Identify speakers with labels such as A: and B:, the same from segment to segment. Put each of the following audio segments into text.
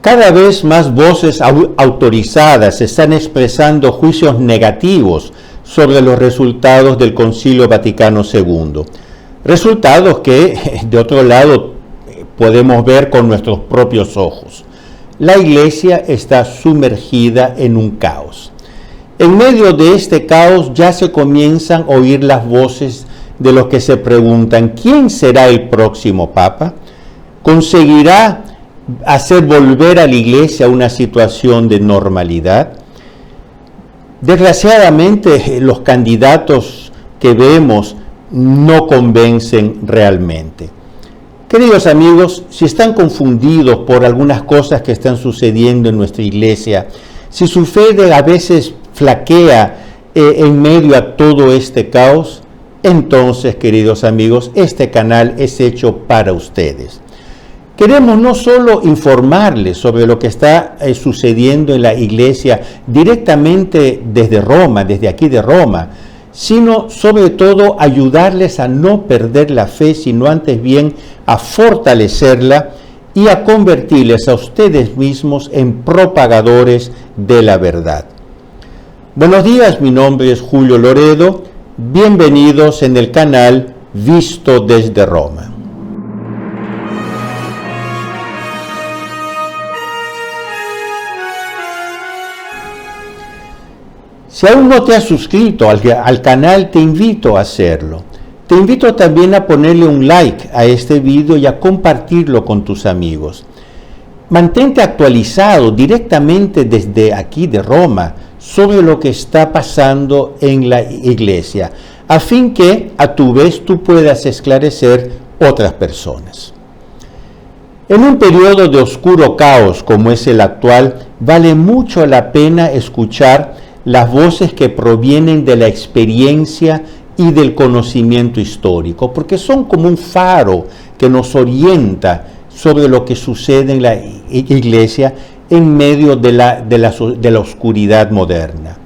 A: Cada vez más voces autorizadas están expresando juicios negativos sobre los resultados del Concilio Vaticano II. Resultados que, de otro lado, podemos ver con nuestros propios ojos. La Iglesia está sumergida en un caos. En medio de este caos ya se comienzan a oír las voces de los que se preguntan: ¿quién será el próximo Papa? ¿Conseguirá hacer volver a la Iglesia a una situación de normalidad? Desgraciadamente, los candidatos que vemos no convencen realmente. Queridos amigos, si están confundidos por algunas cosas que están sucediendo en nuestra Iglesia, si su fe a veces flaquea en medio a todo este caos, entonces, queridos amigos, este canal es hecho para ustedes. Queremos no solo informarles sobre lo que está sucediendo en la Iglesia directamente desde Roma, desde aquí de Roma, sino sobre todo ayudarles a no perder la fe, sino antes bien a fortalecerla y a convertirles a ustedes mismos en propagadores de la verdad. Buenos días, mi nombre es Julio Loredo. Bienvenidos en el canal Visto desde Roma. Si aún no te has suscrito al canal, te invito a hacerlo. Te invito también a ponerle un like a este video y a compartirlo con tus amigos. Mantente actualizado directamente desde aquí de Roma sobre lo que está pasando en la Iglesia, a fin que a tu vez tú puedas esclarecer otras personas. En un periodo de oscuro caos como es el actual, vale mucho la pena escuchar las voces que provienen de la experiencia y del conocimiento histórico, porque son como un faro que nos orienta sobre lo que sucede en la Iglesia en medio de la oscuridad moderna.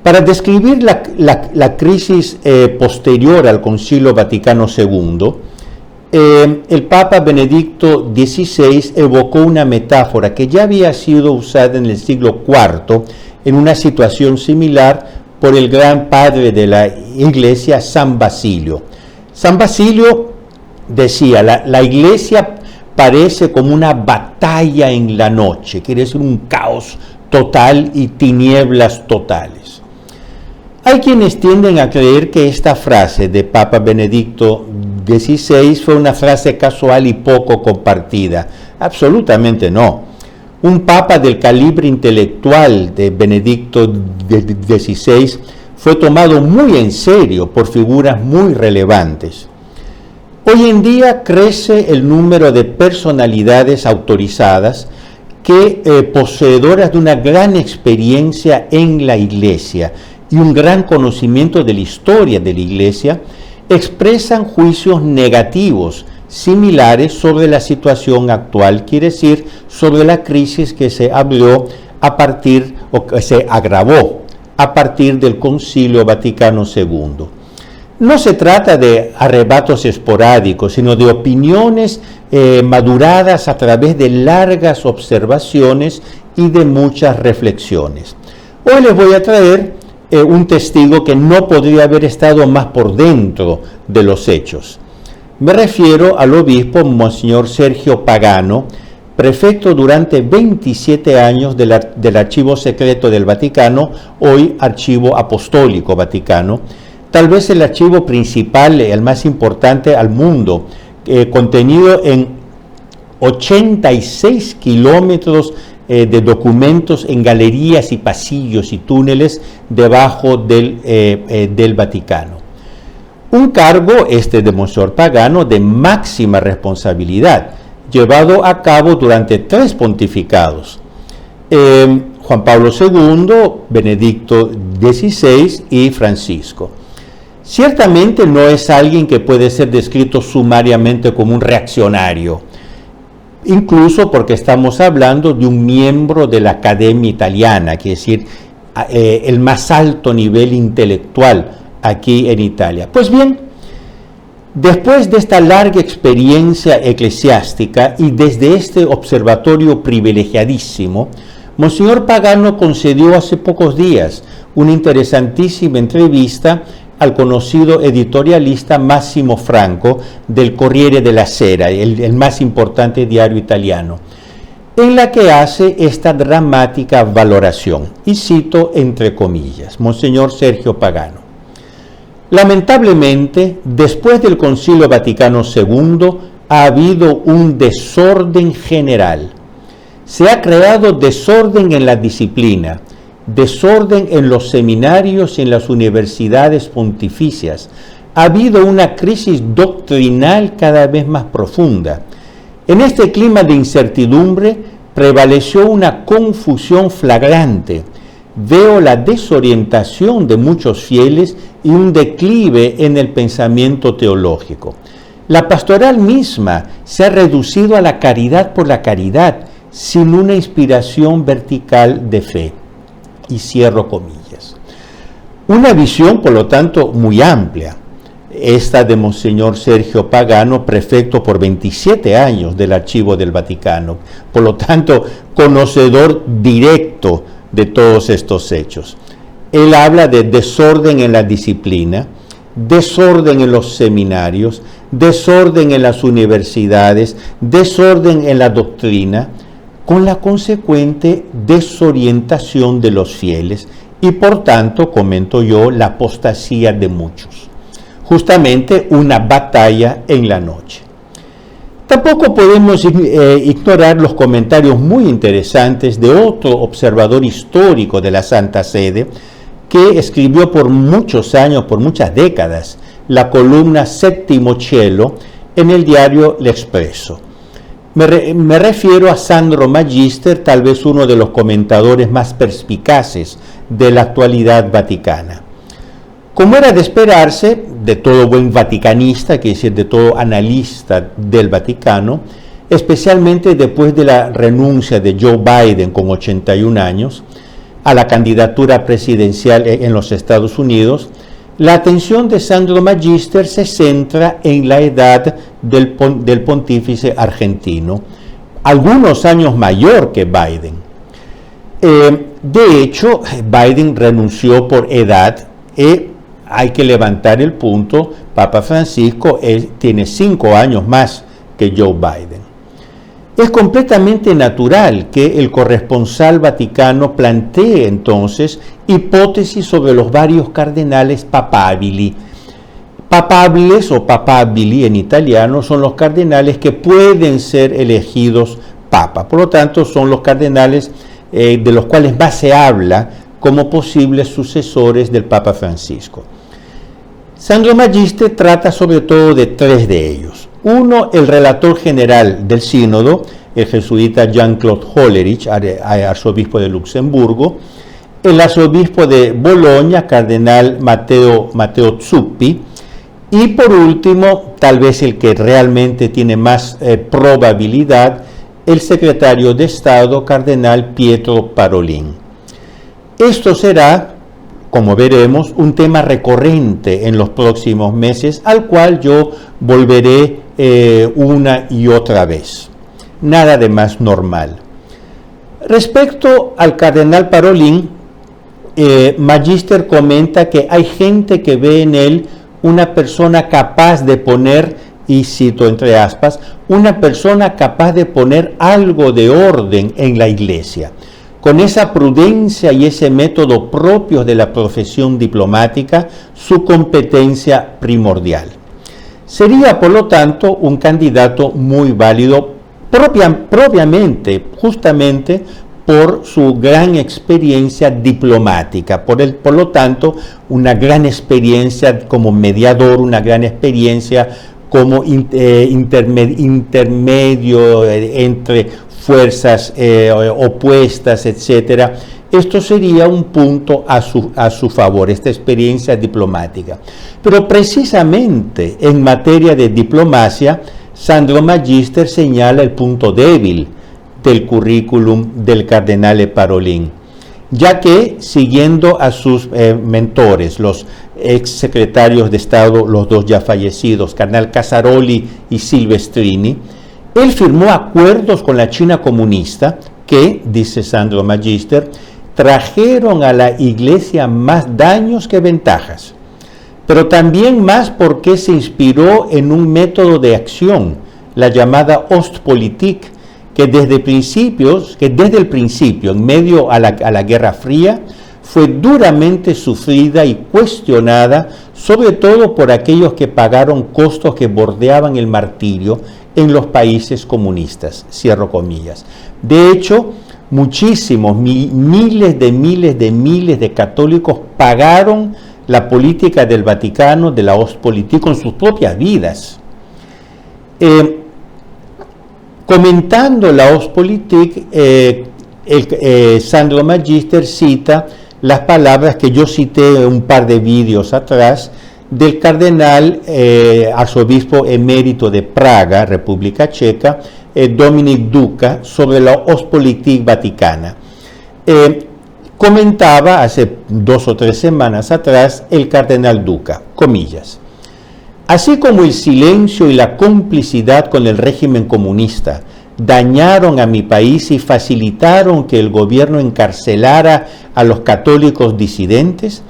A: Para describir la crisis posterior al Concilio Vaticano II, el Papa Benedicto XVI evocó una metáfora que ya había sido usada en el siglo IV en una situación similar por el gran padre de la Iglesia, San Basilio. San Basilio decía: la Iglesia parece como una batalla en la noche, quiere decir un caos total y tinieblas totales. Hay quienes tienden a creer que esta frase de Papa Benedicto XVI fue una frase casual y poco compartida. Absolutamente no. Un papa del calibre intelectual de Benedicto XVI fue tomado muy en serio por figuras muy relevantes. Hoy en día crece el número de personalidades autorizadas que, poseedoras de una gran experiencia en la Iglesia y un gran conocimiento de la historia de la Iglesia, expresan juicios negativos similares sobre la situación actual, quiere decir, sobre la crisis que se abrió o que se agravó a partir del Concilio Vaticano II. No se trata de arrebatos esporádicos, sino de opiniones maduradas a través de largas observaciones y de muchas reflexiones. Hoy les voy a traer un testigo que no podría haber estado más por dentro de los hechos. Me refiero al obispo Monseñor Sergio Pagano, prefecto durante 27 años del Archivo Secreto del Vaticano, hoy Archivo Apostólico Vaticano, tal vez el archivo principal, el más importante al mundo, contenido en 86 kilómetros de documentos en galerías y pasillos y túneles debajo del Vaticano. Un cargo, de Monseñor Pagano, de máxima responsabilidad, llevado a cabo durante 3 pontificados, Juan Pablo II, Benedicto XVI y Francisco. Ciertamente no es alguien que puede ser descrito sumariamente como un reaccionario, incluso porque estamos hablando de un miembro de la Academia Italiana, quiere decir, el más alto nivel intelectual aquí en Italia. Pues bien, Después de esta larga experiencia eclesiástica y desde este observatorio privilegiadísimo, Monseñor Pagano concedió hace pocos días una interesantísima entrevista al conocido editorialista Massimo Franco del Corriere della Sera, el más importante diario italiano, en la que hace esta dramática valoración, y cito entre comillas, Monseñor Sergio Pagano: lamentablemente, después del Concilio Vaticano II ha habido un desorden general. Se ha creado desorden en la disciplina, desorden en los seminarios y en las universidades pontificias. Ha habido una crisis doctrinal cada vez más profunda. En este clima de incertidumbre prevaleció una confusión flagrante. Veo la desorientación de muchos fieles y un declive en el pensamiento teológico. La pastoral misma se ha reducido a la caridad por la caridad, sin una inspiración vertical de fe. Y cierro comillas. Una visión, por lo tanto, muy amplia, esta de Monseñor Sergio Pagano, prefecto por 27 años del Archivo del Vaticano, por lo tanto, conocedor directo de todos estos hechos. Él habla de desorden en la disciplina, desorden en los seminarios, desorden en las universidades, desorden en la doctrina, con la consecuente desorientación de los fieles y por tanto, comento yo, la apostasía de muchos. Justamente una batalla en la noche. Tampoco podemos ignorar los comentarios muy interesantes de otro observador histórico de la Santa Sede, que escribió por muchos años, por muchas décadas, la columna Séptimo Cielo en el diario L'Espresso. Me refiero a Sandro Magister, tal vez uno de los comentadores más perspicaces de la actualidad vaticana. Como era de esperarse, de todo buen vaticanista, que es decir, de todo analista del Vaticano, especialmente después de la renuncia de Joe Biden con 81 años a la candidatura presidencial en los Estados Unidos, la atención de Sandro Magister se centra en la edad del pontífice argentino, algunos años mayor que Biden. De hecho, Biden renunció por edad y hay que levantar el punto, Papa Francisco tiene 5 años más que Joe Biden. Es completamente natural que el corresponsal vaticano plantee entonces hipótesis sobre los varios cardenales papabili. Papables o papabili en italiano son los cardenales que pueden ser elegidos papa. Por lo tanto, son los cardenales de los cuales más se habla como posibles sucesores del Papa Francisco. Sandro Magister trata sobre todo de 3 de ellos. Uno, el relator general del sínodo, el jesuita Jean-Claude Hollerich, arzobispo de Luxemburgo, el arzobispo de Bolonia, cardenal Matteo Zuppi, y por último, tal vez el que realmente tiene más probabilidad, el secretario de Estado, cardenal Pietro Parolin. Esto será, como veremos, un tema recurrente en los próximos meses, al cual yo volveré una y otra vez. Nada de más normal. Respecto al cardenal Parolin, Magister comenta que hay gente que ve en él una persona capaz de poner, y cito entre aspas, una persona capaz de poner algo de orden en la Iglesia, con esa prudencia y ese método propios de la profesión diplomática, su competencia primordial. Sería, por lo tanto, un candidato muy válido propiamente, justamente por su gran experiencia diplomática, por lo tanto, una gran experiencia como mediador, una gran experiencia como intermedio entre fuerzas opuestas, etcétera. Esto sería un punto a su favor, esta experiencia diplomática. Pero precisamente en materia de diplomacia, Sandro Magister señala el punto débil del currículum del cardenal Parolin. ya que, siguiendo a sus mentores, los ex secretarios de Estado, los dos ya fallecidos, cardenal Casaroli y Silvestrini, él firmó acuerdos con la China comunista que, dice Sandro Magister, trajeron a la Iglesia más daños que ventajas, pero también más porque se inspiró en un método de acción, la llamada Ostpolitik, que desde el principio, en medio a la Guerra Fría, fue duramente sufrida y cuestionada, sobre todo por aquellos que pagaron costos que bordeaban el martirio en los países comunistas, cierro comillas. De hecho, muchísimos, miles de católicos pagaron la política del Vaticano, de la Ostpolitik, con sus propias vidas. Comentando la Ostpolitik, Sandro Magister cita las palabras que yo cité un par de vídeos atrás del cardenal arzobispo emérito de Praga, República Checa, Dominik Duka, sobre la Ostpolitik vaticana. Comentaba hace 2 o 3 semanas atrás el cardenal Duka, comillas: así como el silencio y la complicidad con el régimen comunista dañaron a mi país y facilitaron que el gobierno encarcelara a los católicos disidentes,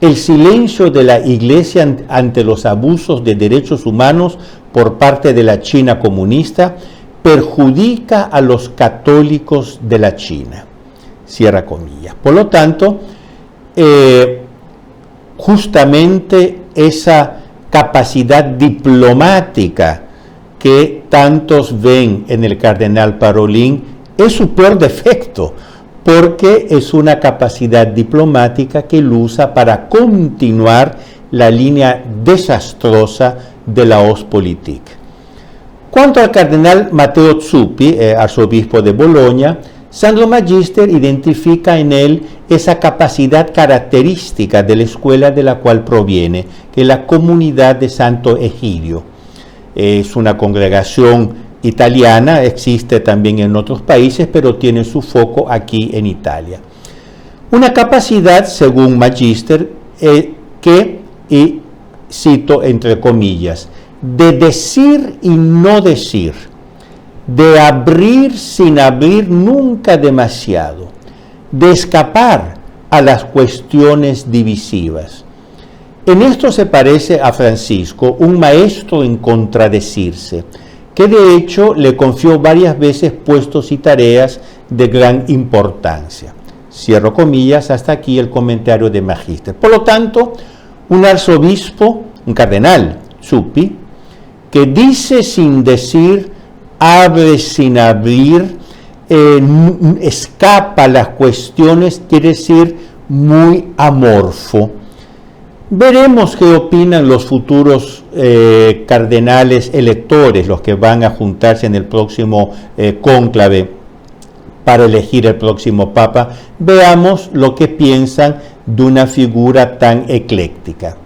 A: el silencio de la Iglesia ante los abusos de derechos humanos por parte de la China comunista perjudica a los católicos de la China. Cierra comillas. Por lo tanto, justamente esa capacidad diplomática que tantos ven en el cardenal Parolin es su peor defecto, porque es una capacidad diplomática que él usa para continuar la línea desastrosa de la Ostpolitik. Cuanto al cardenal Matteo Zuppi, arzobispo de Bolonia, Sandro Magister identifica en él esa capacidad característica de la escuela de la cual proviene, que es la comunidad de Santo Egidio. Es una congregación italiana, existe también en otros países, pero tiene su foco aquí en Italia. Una capacidad, según Magister, que, y cito entre comillas, de decir y no decir, de abrir sin abrir nunca demasiado, de escapar a las cuestiones divisivas. En esto se parece a Francisco, un maestro en contradecirse, que de hecho le confió varias veces puestos y tareas de gran importancia. Cierro comillas, hasta aquí el comentario de Magister. Por lo tanto, un arzobispo, un cardenal, Zuppi, que dice sin decir, abre sin abrir, escapa a las cuestiones, quiere decir muy amorfo. Veremos qué opinan los futuros cardenales electores, los que van a juntarse en el próximo cónclave para elegir el próximo papa. Veamos lo que piensan de una figura tan ecléctica.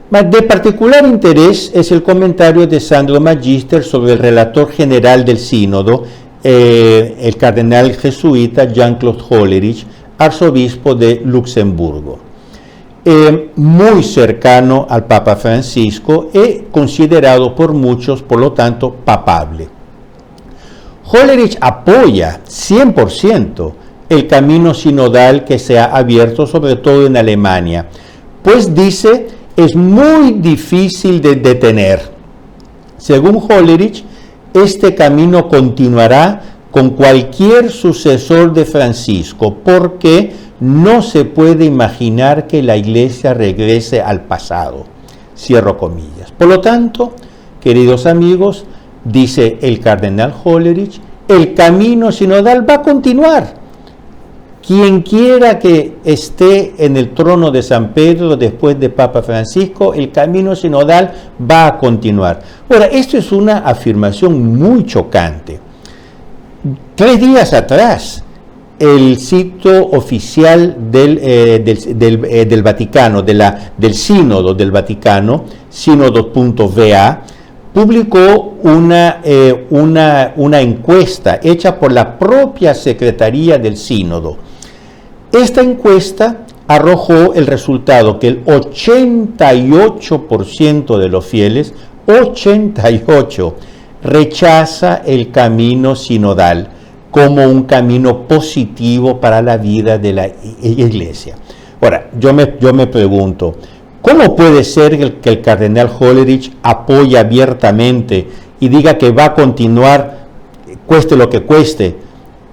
A: De particular interés es el comentario de Sandro Magister sobre el relator general del sínodo, el cardenal jesuita Jean-Claude Hollerich, arzobispo de Luxemburgo. Muy cercano al Papa Francisco y considerado por muchos, por lo tanto, papable. Hollerich apoya 100% el camino sinodal que se ha abierto, sobre todo en Alemania, pues dice, es muy difícil de detener. Según Hollerich, este camino continuará con cualquier sucesor de Francisco, porque no se puede imaginar que la Iglesia regrese al pasado. Cierro comillas. Por lo tanto, queridos amigos, dice el cardenal Hollerich, el camino sinodal va a continuar. Quien quiera que esté en el trono de San Pedro después de Papa Francisco, el camino sinodal va a continuar. Ahora, esto es una afirmación muy chocante. 3 días atrás, el sitio oficial del Vaticano, del Sínodo del Vaticano, sínodo.va, publicó una encuesta hecha por la propia Secretaría del Sínodo, Esta encuesta arrojó el resultado que el 88% de los fieles, 88%, rechaza el camino sinodal como un camino positivo para la vida de la iglesia. Ahora, yo me pregunto, ¿cómo puede ser que el cardenal Hollerich apoye abiertamente y diga que va a continuar, cueste lo que cueste,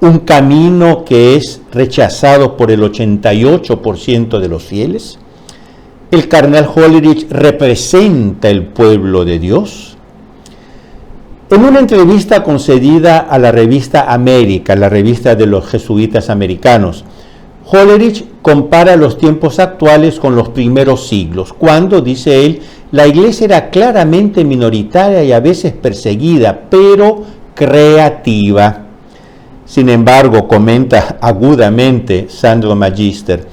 A: un camino que es rechazado por el 88% de los fieles? ¿El cardenal Hollerich representa el pueblo de Dios? En una entrevista concedida a la revista América, la revista de los jesuitas americanos, Hollerich compara los tiempos actuales con los primeros siglos, cuando, dice él, la iglesia era claramente minoritaria y a veces perseguida, pero creativa. Sin embargo, comenta agudamente Sandro Magister,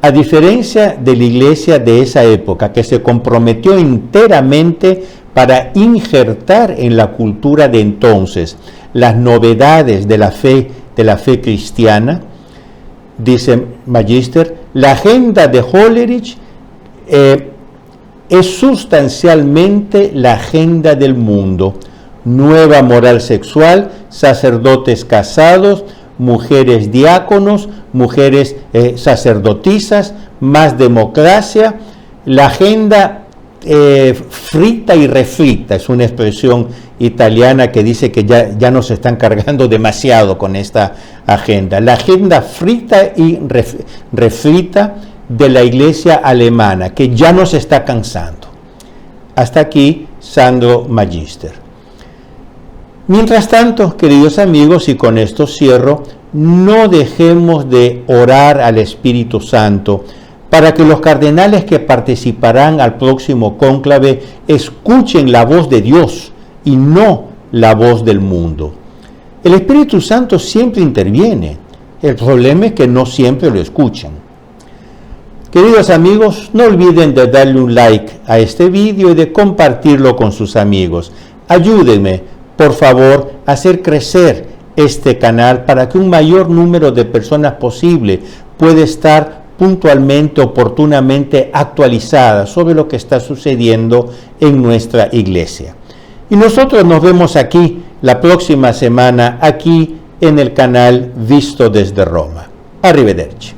A: a diferencia de la iglesia de esa época, que se comprometió enteramente para injertar en la cultura de entonces las novedades de la fe cristiana, dice Magister, la agenda de Hollerich es sustancialmente la agenda del mundo. Nueva moral sexual, sacerdotes casados, mujeres diáconos, mujeres sacerdotisas, más democracia. La agenda frita y refrita, es una expresión italiana que dice que ya nos están cargando demasiado con esta agenda. La agenda frita y refrita de la iglesia alemana, que ya nos está cansando. Hasta aquí, Sandro Magister. Mientras tanto, queridos amigos, y con esto cierro, no dejemos de orar al Espíritu Santo para que los cardenales que participarán al próximo cónclave escuchen la voz de Dios y no la voz del mundo. El Espíritu Santo siempre interviene, el problema es que no siempre lo escuchan. Queridos amigos, no olviden de darle un like a este vídeo y de compartirlo con sus amigos. Ayúdenme, por favor, a hacer crecer este canal para que un mayor número de personas posible pueda estar puntualmente, oportunamente actualizada sobre lo que está sucediendo en nuestra iglesia. Y nosotros nos vemos aquí la próxima semana, aquí en el canal Visto desde Roma. Arrivederci.